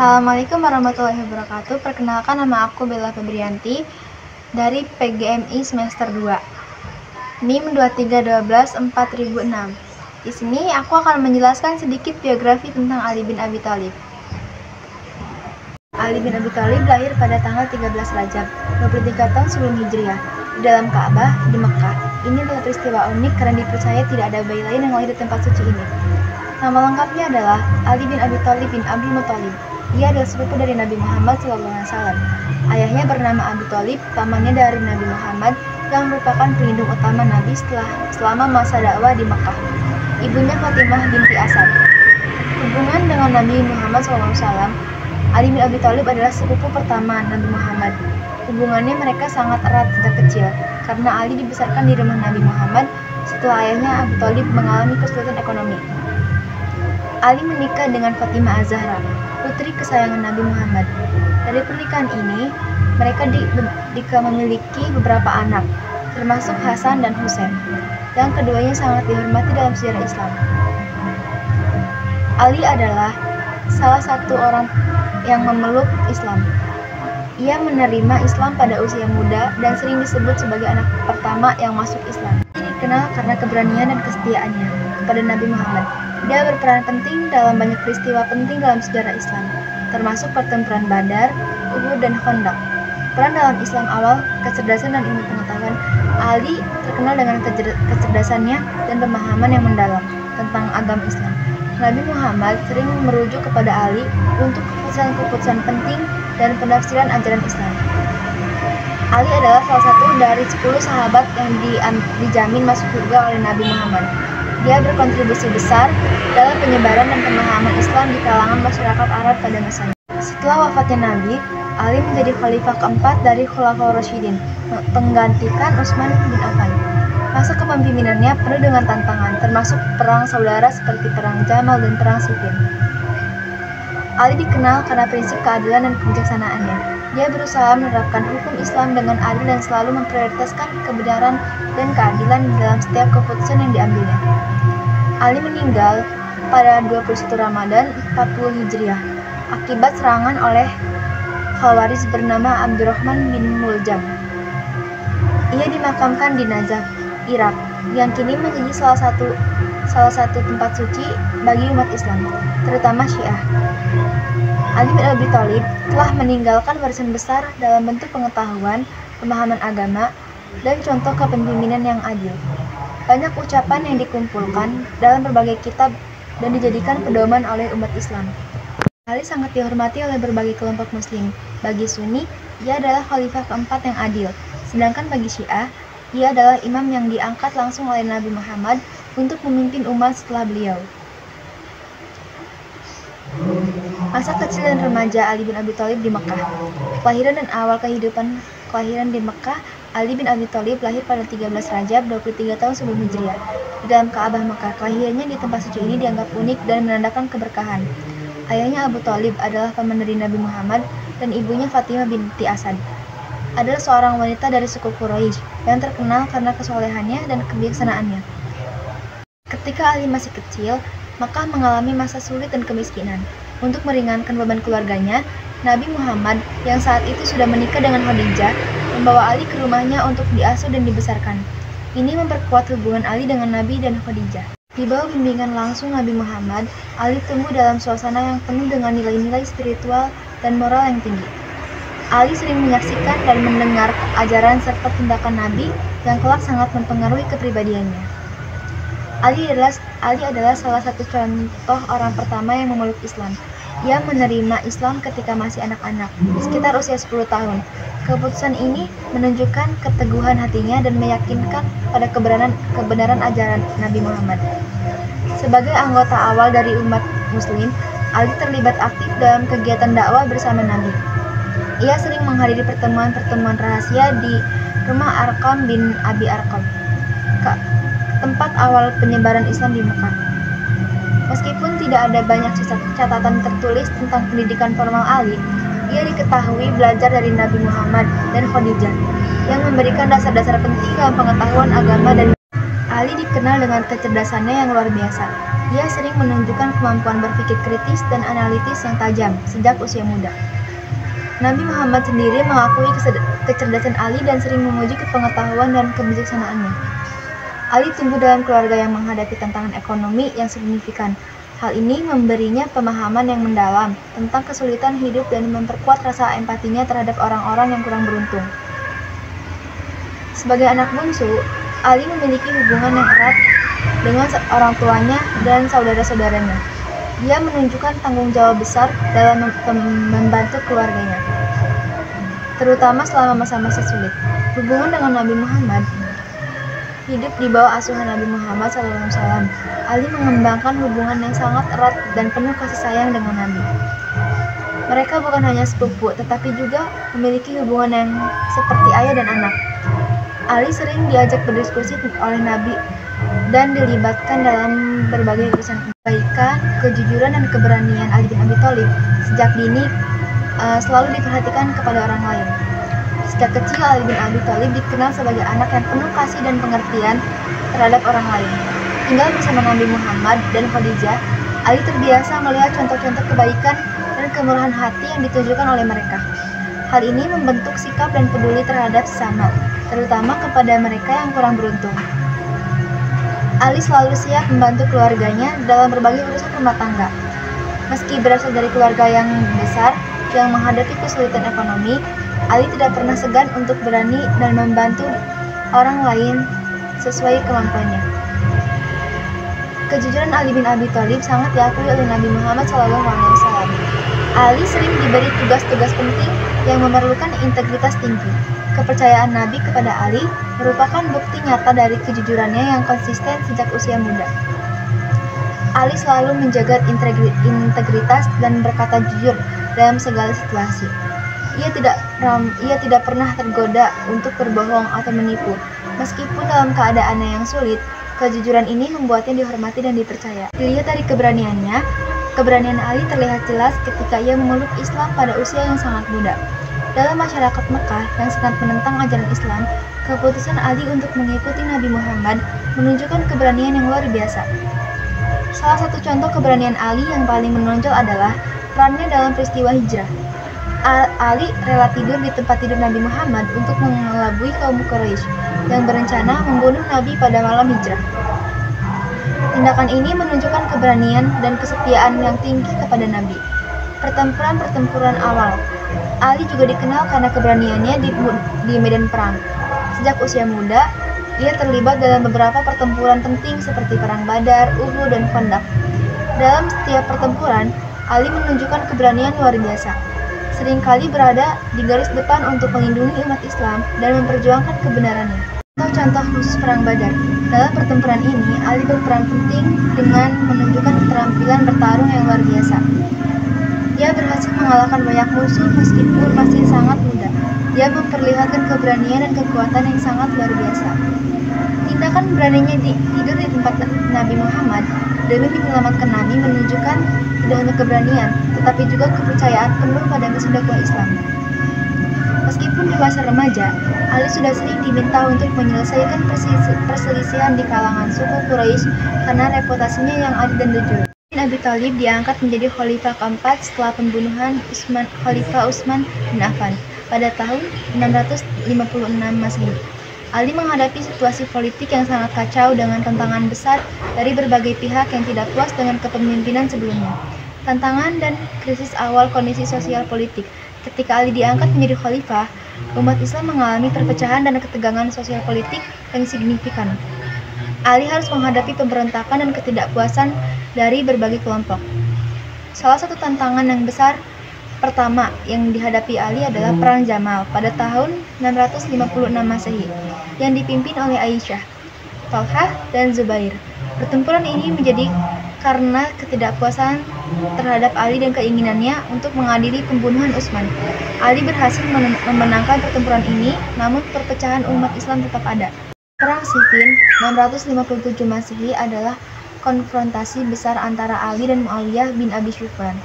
Assalamualaikum warahmatullahi wabarakatuh. Perkenalkan, nama aku Bella Febrianti dari PGMI semester 2. NIM 23124006. Di sini aku akan menjelaskan sedikit biografi tentang Ali bin Abi Thalib. Ali bin Abi Thalib lahir pada tanggal 13 Rajab, 23 tahun sebelum Hijriah, di dalam Ka'bah di Mekah. Ini adalah peristiwa unik karena dipercaya tidak ada bayi lain yang lahir di tempat suci ini. Nama lengkapnya adalah Ali bin Abi Thalib bin Abdul Muthalib. Dia adalah sepupu dari Nabi Muhammad SAW. Ayahnya bernama Abu Thalib, pamannya dari Nabi Muhammad yang merupakan pelindung utama Nabi selama masa dakwah di Mekah. Ibunya Fatimah binti Asad. Hubungan dengan Nabi Muhammad SAW, Ali bin Abi Thalib adalah sepupu pertama Nabi Muhammad. Hubungannya mereka sangat erat sejak kecil karena Ali dibesarkan di rumah Nabi Muhammad setelah ayahnya Abu Thalib mengalami kesulitan ekonomi. Ali menikah dengan Fatimah Az-Zahra, putri kesayangan Nabi Muhammad. Dari pernikahan ini, mereka memiliki beberapa anak, termasuk Hasan dan Husain, yang keduanya sangat dihormati dalam sejarah Islam. Ali adalah salah satu orang yang memeluk Islam. Ia menerima Islam pada usia muda dan sering disebut sebagai anak pertama yang masuk Islam. Ia dikenal karena keberanian dan kesetiaannya kepada Nabi Muhammad. Dia berperan penting dalam banyak peristiwa penting dalam sejarah Islam, termasuk pertempuran Badar, Uhud, dan Khandaq. Peran dalam Islam awal, kecerdasan dan ilmu pengetahuan. Ali terkenal dengan kecerdasannya dan pemahaman yang mendalam tentang agama Islam. Nabi Muhammad sering merujuk kepada Ali untuk keputusan-keputusan penting dan penafsiran ajaran Islam. Ali adalah salah satu dari 10 sahabat yang dijamin masuk surga oleh Nabi Muhammad. Dia berkontribusi besar dalam penyebaran dan pemahaman Islam di kalangan masyarakat Arab pada masanya. Setelah wafatnya Nabi, Ali menjadi khalifah keempat dari Khulafaur Rasyidin, menggantikan Utsman bin Affan. Masa kepemimpinannya penuh dengan tantangan, termasuk perang saudara seperti Perang Jamal dan Perang Siffin. Ali dikenal karena prinsip keadilan dan kebijaksanaannya. Dia berusaha menerapkan hukum Islam dengan adil dan selalu memprioritaskan kebenaran dan keadilan dalam setiap keputusan yang diambilnya. Ali meninggal pada 21 Ramadan 40 Hijriah akibat serangan oleh Khawarij bernama Abdurrahman bin Muljam. Ia dimakamkan di Najaf, Irak, yang kini menjadi salah satu tempat suci bagi umat Islam, terutama Syiah. Ali bin Abi Thalib telah meninggalkan warisan besar dalam bentuk pengetahuan, pemahaman agama, dan contoh kepemimpinan yang adil. Banyak ucapan yang dikumpulkan dalam berbagai kitab dan dijadikan pedoman oleh umat Islam. Ali sangat dihormati oleh berbagai kelompok muslim. Bagi Sunni, ia adalah khalifah keempat yang adil. Sedangkan bagi Syiah, ia adalah imam yang diangkat langsung oleh Nabi Muhammad untuk memimpin umat setelah beliau. Masa kecil dan remaja Ali bin Abi Thalib di Mekah. Kelahiran dan awal kehidupan kelahiran di Mekah. Ali bin Abi Thalib lahir pada 13 Rajab, 23 tahun sebelum Hijriah, di dalam Ka'bah Mekah. Kelahirannya di tempat suci ini dianggap unik dan menandakan keberkahan. Ayahnya Abu Thalib adalah paman dari Nabi Muhammad dan ibunya Fatimah binti Asad adalah seorang wanita dari suku Quraisy yang terkenal karena kesolehannya dan kebijaksanaannya. Ketika Ali masih kecil, Mekah mengalami masa sulit dan kemiskinan. Untuk meringankan beban keluarganya, Nabi Muhammad yang saat itu sudah menikah dengan Khadijah membawa Ali ke rumahnya untuk diasuh dan dibesarkan. Ini memperkuat hubungan Ali dengan Nabi dan Khadijah. Di bawah bimbingan langsung Nabi Muhammad, Ali tumbuh dalam suasana yang penuh dengan nilai-nilai spiritual dan moral yang tinggi. Ali sering menyaksikan dan mendengar ajaran serta tindakan Nabi yang kelak sangat mempengaruhi kepribadiannya. Ali adalah salah satu contoh orang pertama yang memeluk Islam. Ia menerima Islam ketika masih anak-anak, sekitar usia 10 tahun. Keputusan ini menunjukkan keteguhan hatinya dan meyakinkan pada kebenaran ajaran Nabi Muhammad. Sebagai anggota awal dari umat Muslim, Ali terlibat aktif dalam kegiatan dakwah bersama Nabi. Ia sering menghadiri pertemuan-pertemuan rahasia di rumah Arqam bin Abi Arqam, tempat awal penyebaran Islam di Mekah. Meskipun tidak ada banyak catatan tertulis tentang pendidikan formal Ali, ia diketahui belajar dari Nabi Muhammad dan Khadijah, yang memberikan dasar-dasar penting dalam pengetahuan agama dan Ali dikenal dengan kecerdasannya yang luar biasa. Ia sering menunjukkan kemampuan berpikir kritis dan analitis yang tajam sejak usia muda. Nabi Muhammad sendiri mengakui kecerdasan Ali dan sering memuji pengetahuan dan kebijaksanaannya. Ali tumbuh dalam keluarga yang menghadapi tantangan ekonomi yang signifikan. Hal ini memberinya pemahaman yang mendalam tentang kesulitan hidup dan memperkuat rasa empatinya terhadap orang-orang yang kurang beruntung. Sebagai anak bungsu, Ali memiliki hubungan yang erat dengan orang tuanya dan saudara-saudaranya. Dia menunjukkan tanggung jawab besar dalam membantu keluarganya, terutama selama masa-masa sulit. Hubungan dengan Nabi Muhammad hidup di bawah asuhan Nabi Muhammad SAW. Ali mengembangkan hubungan yang sangat erat dan penuh kasih sayang dengan Nabi. Mereka bukan hanya sepupu, tetapi juga memiliki hubungan yang seperti ayah dan anak. Ali sering diajak berdiskusi oleh Nabi dan dilibatkan dalam berbagai urusan kebaikan, kejujuran, dan keberanian Ali bin Abi Thalib sejak dini selalu diperhatikan kepada orang lain. Sejak kecil Ali bin Abi Thalib dikenal sebagai anak yang penuh kasih dan pengertian terhadap orang lain. Tinggal bersama Nabi Muhammad dan Khadijah, Ali terbiasa melihat contoh-contoh kebaikan dan kemurahan hati yang ditunjukkan oleh mereka. Hal ini membentuk sikap dan peduli terhadap sesama, terutama kepada mereka yang kurang beruntung. Ali selalu siap membantu keluarganya dalam berbagai urusan rumah tangga. Meski berasal dari keluarga yang besar yang menghadapi kesulitan ekonomi, Ali tidak pernah segan untuk berani dan membantu orang lain sesuai kemampuannya. Kejujuran Ali bin Abi Thalib sangat diakui oleh Nabi Muhammad SAW. Ali sering diberi tugas-tugas penting yang memerlukan integritas tinggi. Kepercayaan Nabi kepada Ali merupakan bukti nyata dari kejujurannya yang konsisten sejak usia muda. Ali selalu menjaga integritas dan berkata jujur dalam segala situasi. Ia tidak pernah tergoda untuk berbohong atau menipu. Meskipun dalam keadaannya yang sulit, kejujuran ini membuatnya dihormati dan dipercaya. Dilihat dari keberaniannya, keberanian Ali terlihat jelas ketika ia memeluk Islam pada usia yang sangat muda. Dalam masyarakat Mekah yang sangat menentang ajaran Islam, keputusan Ali untuk mengikuti Nabi Muhammad menunjukkan keberanian yang luar biasa. Salah satu contoh keberanian Ali yang paling menonjol adalah perannya dalam peristiwa hijrah. Ali rela tidur di tempat tidur Nabi Muhammad untuk mengelabui kaum Quraisy yang berencana membunuh Nabi pada malam hijrah. Tindakan ini menunjukkan keberanian dan kesetiaan yang tinggi kepada Nabi. Pertempuran awal, Ali juga dikenal karena keberaniannya di medan perang. Sejak usia muda, ia terlibat dalam beberapa pertempuran penting seperti Perang Badar, Uhud, dan Khandaq. Dalam setiap pertempuran, Ali menunjukkan keberanian luar biasa. Seringkali berada di garis depan untuk melindungi umat Islam dan memperjuangkan kebenarannya. Contoh khusus Perang Badar. Dalam pertempuran ini, Ali berperan penting dengan menunjukkan keterampilan bertarung yang luar biasa. Dia berhasil mengalahkan banyak musuh meskipun masih sangat muda. Dia memperlihatkan keberanian dan kekuatan yang sangat luar biasa. Tindakan beraninya tidur di tempat Nabi Muhammad demi menyelamatkan Nabi menunjukkan tidak hanya keberanian, tetapi juga kepercayaan penuh pada misi dakwah Islam. Meskipun di masa remaja, Ali sudah sering diminta untuk menyelesaikan perselisihan di kalangan suku Quraisy karena reputasinya yang adil dan jujur. Abi Thalib diangkat menjadi khalifah keempat setelah pembunuhan Khalifah Utsman bin Affan pada tahun 656 Masehi. Ali menghadapi situasi politik yang sangat kacau dengan tantangan besar dari berbagai pihak yang tidak puas dengan kepemimpinan sebelumnya. Tantangan dan krisis awal kondisi sosial politik. Ketika Ali diangkat menjadi khalifah, umat Islam mengalami perpecahan dan ketegangan sosial politik yang signifikan. Ali harus menghadapi pemberontakan dan ketidakpuasan dari berbagai kelompok. Salah satu tantangan yang besar pertama yang dihadapi Ali adalah Perang Jamal pada tahun 656 Masehi yang dipimpin oleh Aisyah, Talhah, dan Zubair. Pertempuran ini menjadi karena ketidakpuasan terhadap Ali dan keinginannya untuk mengadili pembunuhan Utsman. Ali berhasil memenangkan pertempuran ini, namun perpecahan umat Islam tetap ada. Perang Siffin 657 Masehi adalah konfrontasi besar antara Ali dan Muawiyah bin Abi Sufyan,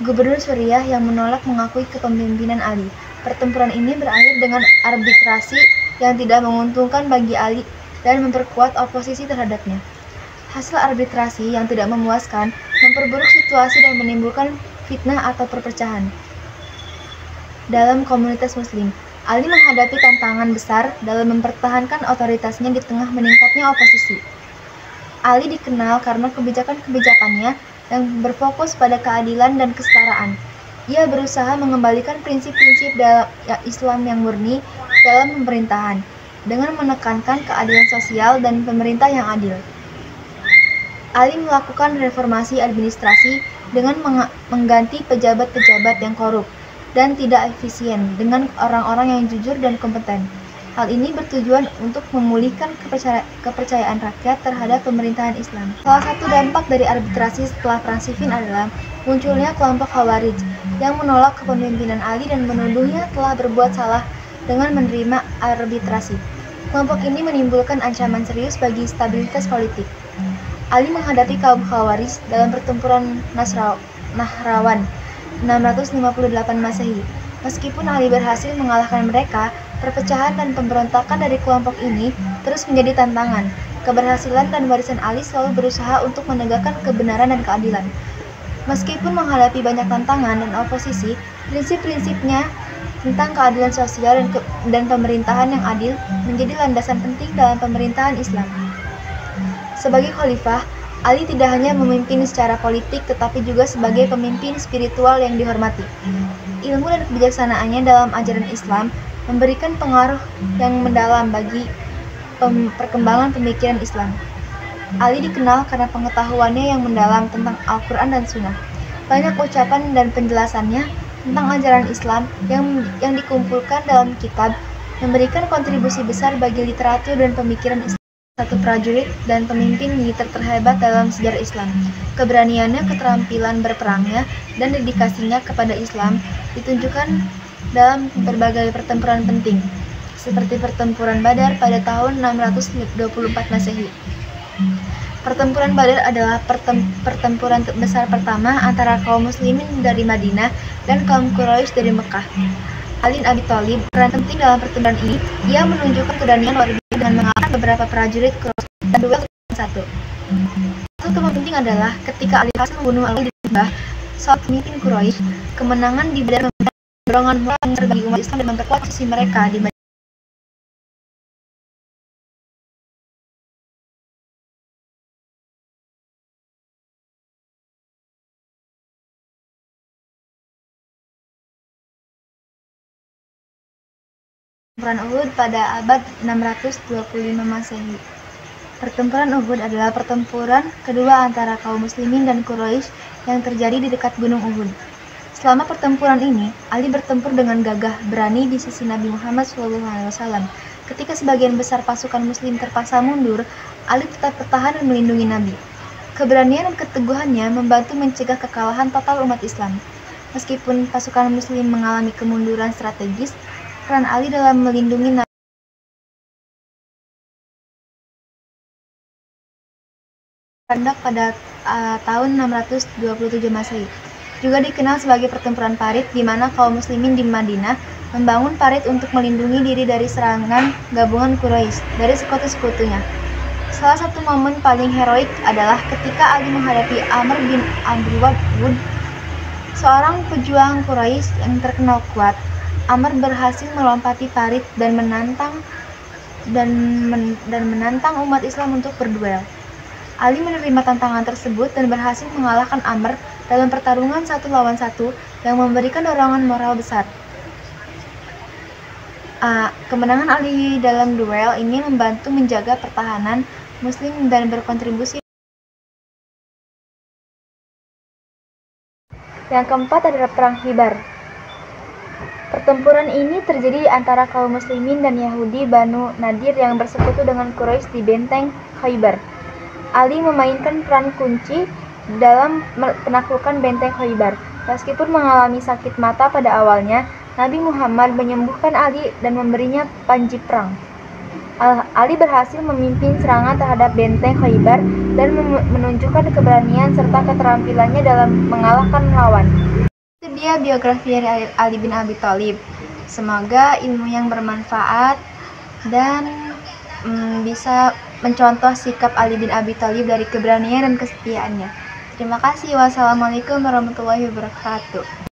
gubernur Suriah yang menolak mengakui kepemimpinan Ali. Pertempuran ini berakhir dengan arbitrasi yang tidak menguntungkan bagi Ali dan memperkuat oposisi terhadapnya. Hasil arbitrasi yang tidak memuaskan memperburuk situasi dan menimbulkan fitnah atau perpecahan dalam komunitas Muslim. Ali menghadapi tantangan besar dalam mempertahankan otoritasnya di tengah meningkatnya oposisi. Ali dikenal karena kebijakan-kebijakannya yang berfokus pada keadilan dan kesetaraan. Ia berusaha mengembalikan prinsip-prinsip Islam yang murni dalam pemerintahan, dengan menekankan keadilan sosial dan pemerintah yang adil. Ali melakukan reformasi administrasi dengan mengganti pejabat-pejabat yang korup dan tidak efisien dengan orang-orang yang jujur dan kompeten. Hal ini bertujuan untuk memulihkan kepercayaan rakyat terhadap pemerintahan Islam. Salah satu dampak dari arbitrasi setelah Perang Siffin adalah munculnya kelompok Khawarij yang menolak kepemimpinan Ali dan menuduhnya telah berbuat salah dengan menerima arbitrasi. Kelompok ini menimbulkan ancaman serius bagi stabilitas politik. Ali menghadapi kaum Khawarij dalam pertempuran Nahrawan 658 Masehi. Meskipun Ali berhasil mengalahkan mereka, perpecahan dan pemberontakan dari kelompok ini terus menjadi tantangan. Keberhasilan dan warisan Ali selalu berusaha untuk menegakkan kebenaran dan keadilan. Meskipun menghadapi banyak tantangan dan oposisi, prinsip-prinsipnya tentang keadilan sosial dan pemerintahan yang adil menjadi landasan penting dalam pemerintahan Islam. Sebagai khalifah, Ali tidak hanya memimpin secara politik tetapi juga sebagai pemimpin spiritual yang dihormati. Ilmu dan kebijaksanaannya dalam ajaran Islam memberikan pengaruh yang mendalam bagi perkembangan pemikiran Islam. Ali dikenal karena pengetahuannya yang mendalam tentang Al-Quran dan Sunnah. Banyak ucapan dan penjelasannya tentang ajaran Islam yang dikumpulkan dalam kitab memberikan kontribusi besar bagi literatur dan pemikiran Islam. Satu prajurit dan pemimpin militer terhebat dalam sejarah Islam. Keberaniannya, keterampilan berperangnya, dan dedikasinya kepada Islam ditunjukkan dalam berbagai pertempuran penting, seperti pertempuran Badar pada tahun 624 Masehi. Pertempuran Badar adalah pertempuran besar pertama antara kaum muslimin dari Madinah dan kaum Quraisy dari Mekah. Ali bin Abi Thalib peran penting dalam pertempuran ini. Ia menunjukkan keberanian luar biasa dengan mengalahkan beberapa prajurit Quraisy dan duel satu. Satu teman penting adalah ketika Ali berhasil membunuh Ali bin Ubah, saat pemimpin Quraisy. Kemenangan di Badar memberikan dorongan moral bagi umat Islam dan memperkuat posisi mereka di Madinah. Pertempuran Uhud pada abad 625 Masehi. Pertempuran Uhud adalah pertempuran kedua antara kaum muslimin dan Quraisy yang terjadi di dekat Gunung Uhud. Selama pertempuran ini, Ali bertempur dengan gagah berani di sisi Nabi Muhammad SAW. Ketika sebagian besar pasukan muslim terpaksa mundur, Ali tetap bertahan dan melindungi Nabi. Keberanian dan keteguhannya membantu mencegah kekalahan total umat Islam. Meskipun pasukan muslim mengalami kemunduran strategis, peran Ali dalam melindungi Nabi Khandaq pada tahun 627 Masehi. Juga dikenal sebagai pertempuran Parit, di mana kaum muslimin di Madinah membangun parit untuk melindungi diri dari serangan gabungan Quraisy dari sekutu-sekutunya. Salah satu momen paling heroik adalah ketika Ali menghadapi Amr bin Abdul Wud, seorang pejuang Quraisy yang terkenal kuat. Amr berhasil melompati parit dan menantang umat Islam untuk berduel. Ali menerima tantangan tersebut dan berhasil mengalahkan Amr dalam pertarungan 1 lawan 1 yang memberikan dorongan moral besar. Kemenangan Ali dalam duel ini membantu menjaga pertahanan Muslim dan berkontribusi. Yang keempat adalah Perang Khaybar. Pertempuran ini terjadi antara kaum muslimin dan Yahudi Banu Nadir yang bersekutu dengan Quraisy di benteng Khaybar. Ali memainkan peran kunci dalam penaklukan benteng Khaybar. Meskipun mengalami sakit mata pada awalnya, Nabi Muhammad menyembuhkan Ali dan memberinya panji perang. Ali berhasil memimpin serangan terhadap benteng Khaybar dan menunjukkan keberanian serta keterampilannya dalam mengalahkan lawan. Itu dia biografi dari Ali bin Abi Thalib. Semoga ilmu yang bermanfaat dan bisa mencontoh sikap Ali bin Abi Thalib dari keberanian dan kesetiaannya. Terima kasih. Wassalamualaikum warahmatullahi wabarakatuh.